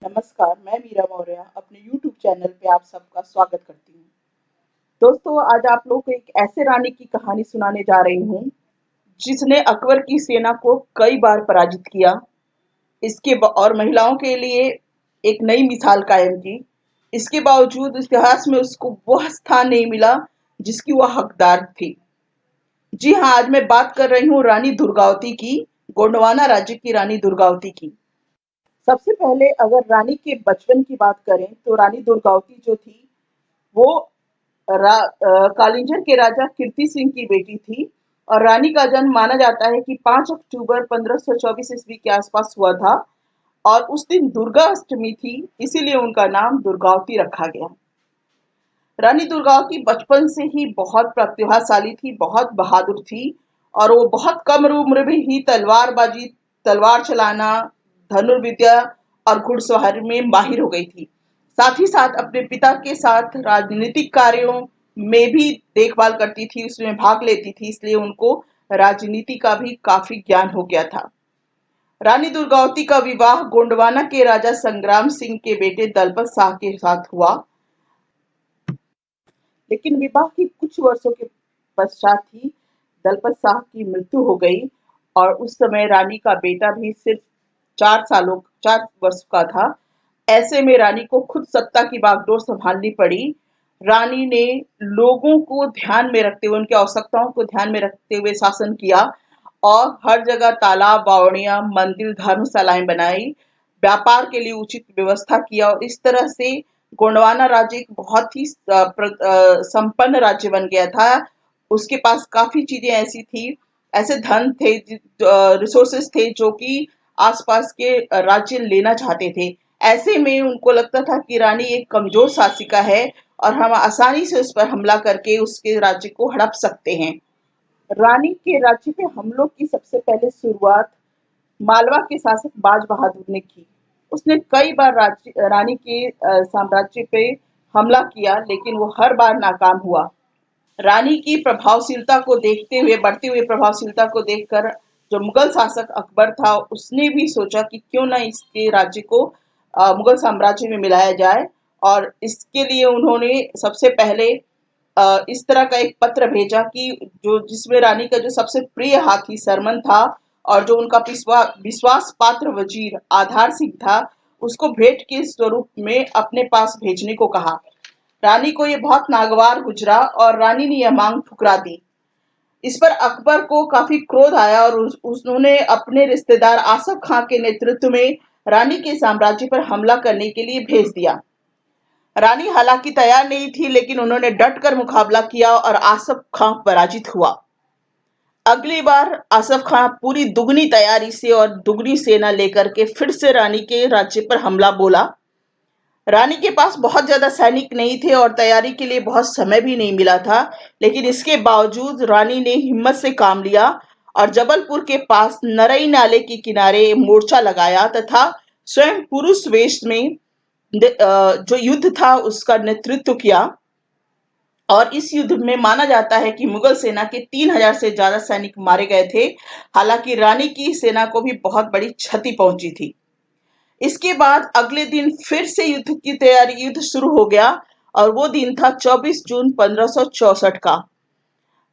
नमस्कार, मैं मीरा मौर्य अपने YouTube चैनल पे आप सबका स्वागत करती हूँ। दोस्तों, आज आप लोगों को एक ऐसे रानी की कहानी सुनाने जा रही हूँ, जिसने अकबर की सेना को कई बार पराजित किया। और महिलाओं के लिए एक नई मिसाल कायम की। इसके बावजूद इतिहास में उसको वह स्थान नहीं मिला, जिसकी वह हकदार थी। जी हाँ, आज मैं बात कर रही हूँ रानी दुर्गावती की, गोंडवाना राज्य की रानी दुर्गावती की। सबसे पहले अगर रानी के बचपन की बात करें तो रानी दुर्गावती जो थी वो कालिंजर के राजा कीर्ति सिंह की बेटी थी और रानी का जन्म माना जाता है कि 5 अक्टूबर 1524 ईस्वी के आसपास हुआ था और उस दिन दुर्गा अष्टमी थी, इसीलिए उनका नाम दुर्गावती रखा गया। रानी दुर्गावती बचपन से ही बहुत प्रतिभाशाली थी, बहुत बहादुर थी और वो बहुत कम उम्र में ही तलवारबाजी, तलवार चलाना, धनुर्विद्या और घुड़सवारी में माहिर हो गई थी। साथ ही साथ अपने पिता के साथ राजनीतिक कार्यों में भी देखभाल करती थी, उसमें भाग लेती थी, इसलिए उनको राजनीति का भी काफी ज्ञान हो गया था। रानी दुर्गावती का विवाह गोंडवाना के राजा संग्राम सिंह के बेटे दलपत शाह के साथ हुआ, लेकिन विवाह के कुछ वर्षों के पश्चात ही दलपत शाह की मृत्यु हो गई और उस समय रानी का बेटा भी सिर्फ 4 वर्ष का था। ऐसे में रानी को खुद सत्ता की बागडोर संभालनी पड़ी। रानी ने लोगों को ध्यान में रखते हुए, उनकी आवश्यकताओं को ध्यान में रखते हुए शासन किया और हर जगह तालाब, बावड़ियां, मंदिर, धर्मशालाएं बनाई, व्यापार के लिए उचित व्यवस्था किया और इस तरह से गोंडवाना राज्य एक बहुत ही संपन्न राज्य बन गया था। उसके पास काफी चीजें ऐसी थी, ऐसे धन थे, रिसोर्सेस थे जो कि आसपास के राज्य लेना चाहते थे। ऐसे में उनको लगता था कि रानी एक कमजोर शासिका है और हम आसानी से उस पर हमला करके उसके राज्य को हड़प सकते हैं। रानी के राज्य पे हमलों की सबसे पहले शुरुआत मालवा के शासक बाज बहादुर ने की। उसने कई बार रानी के साम्राज्य पे हमला किया, लेकिन वो हर बार नाकाम हुआ। रानी की प्रभावशीलता को देखते हुए, बढ़ती हुई प्रभावशीलता को देखकर जो मुगल शासक अकबर था, उसने भी सोचा कि क्यों ना इसके राज्य को मुगल साम्राज्य में मिलाया जाए और इसके लिए उन्होंने सबसे पहले इस तरह का एक पत्र भेजा कि जो जिसमें रानी का जो सबसे प्रिय हाथी सरमन था और जो उनका विश्वास पात्र वजीर आधार सिंह था, उसको भेंट के स्वरूप में अपने पास भेजने को कहा। रानी को ये बहुत नागवार गुजरा और रानी ने यह मांग ठुकरा दी। इस पर अकबर को काफी क्रोध आया और उन्होंने अपने रिश्तेदार आसफ खां के नेतृत्व में रानी के साम्राज्य पर हमला करने के लिए भेज दिया। रानी हालांकि तैयार नहीं थी, लेकिन उन्होंने डटकर मुकाबला किया और आसफ खां पराजित हुआ। अगली बार आसफ खां पूरी दुगनी तैयारी से और दुगनी सेना लेकर के फिर से रानी के राज्य पर हमला बोला। रानी के पास बहुत ज्यादा सैनिक नहीं थे और तैयारी के लिए बहुत समय भी नहीं मिला था, लेकिन इसके बावजूद रानी ने हिम्मत से काम लिया और जबलपुर के पास नरई नाले के किनारे मोर्चा लगाया तथा स्वयं पुरुष वेश में जो युद्ध था उसका नेतृत्व किया। और इस युद्ध में माना जाता है कि मुगल सेना के 3000 से ज्यादा सैनिक मारे गए थे। हालांकि रानी की सेना को भी बहुत बड़ी क्षति पहुंची थी। इसके बाद अगले दिन फिर से युद्ध शुरू हो गया और वो दिन था 24 जून 1564 का।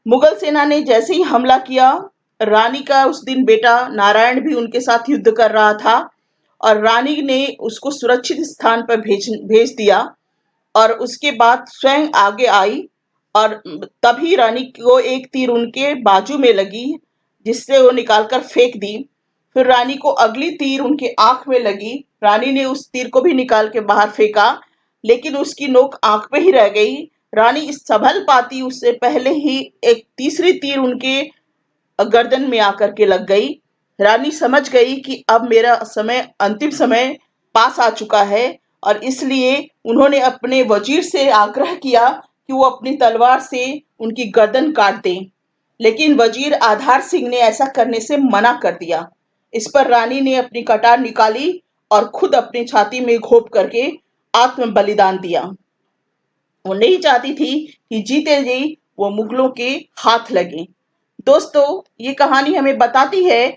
मुगल सेना ने जैसे ही हमला किया, रानी का उस दिन बेटा नारायण भी उनके साथ युद्ध कर रहा था और रानी ने उसको सुरक्षित स्थान पर भेज दिया और उसके बाद स्वयं आगे आई और तभी रानी को एक तीर उनके बाजू में लगी, जिससे वो निकालकर फेंक दी। फिर रानी को अगली तीर उनके आंख में लगी। रानी ने उस तीर को भी निकाल के बाहर फेंका, लेकिन उसकी नोक आंख पे ही रह गई। रानी संभल पाती उससे पहले ही एक तीसरी तीर उनके गर्दन में आकर के लग गई। रानी समझ गई कि अब मेरा समय, अंतिम समय पास आ चुका है और इसलिए उन्होंने अपने वजीर से आग्रह किया कि वो अपनी तलवार से उनकी गर्दन काट दें, लेकिन वजीर आधार सिंह ने ऐसा करने से मना कर दिया। इस पर रानी ने अपनी कटार निकाली और खुद अपनी छाती में घोंप करके आत्म बलिदान दिया। वो नहीं चाहती थी कि जीते जी वो मुगलों के हाथ लगे। दोस्तों, ये कहानी हमें बताती है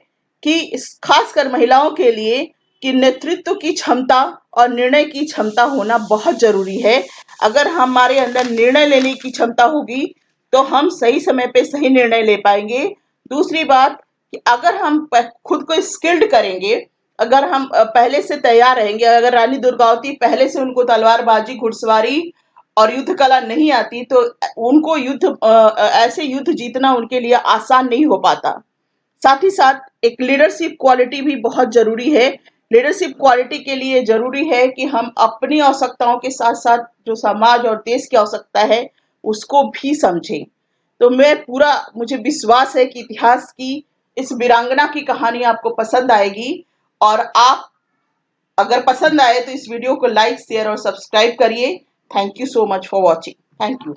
कि खासकर महिलाओं के लिए कि नेतृत्व की क्षमता और निर्णय की क्षमता होना बहुत जरूरी है। अगर हमारे अंदर निर्णय लेने की क्षमता होगी तो हम सही समय पे सही निर्णय ले पाएंगे। दूसरी बात कि अगर हम खुद को स्किल्ड करेंगे, अगर हम पहले से तैयार रहेंगे, अगर रानी दुर्गावती पहले से उनको तलवारबाजी, घुड़सवारी और युद्ध कला नहीं आती तो उनको ऐसे युद्ध जीतना उनके लिए आसान नहीं हो पाता। साथ ही साथ एक लीडरशिप क्वालिटी भी बहुत जरूरी है। लीडरशिप क्वालिटी के लिए जरूरी है कि हम अपनी आवश्यकताओं के साथ साथ जो समाज और देश की आवश्यकता है उसको भी समझें। तो मुझे विश्वास है कि इतिहास की इस वीरांगना की कहानी आपको पसंद आएगी। और आप अगर पसंद आए तो इस वीडियो को लाइक, शेयर और सब्सक्राइब करिए। Thank you so much for watching. Thank you.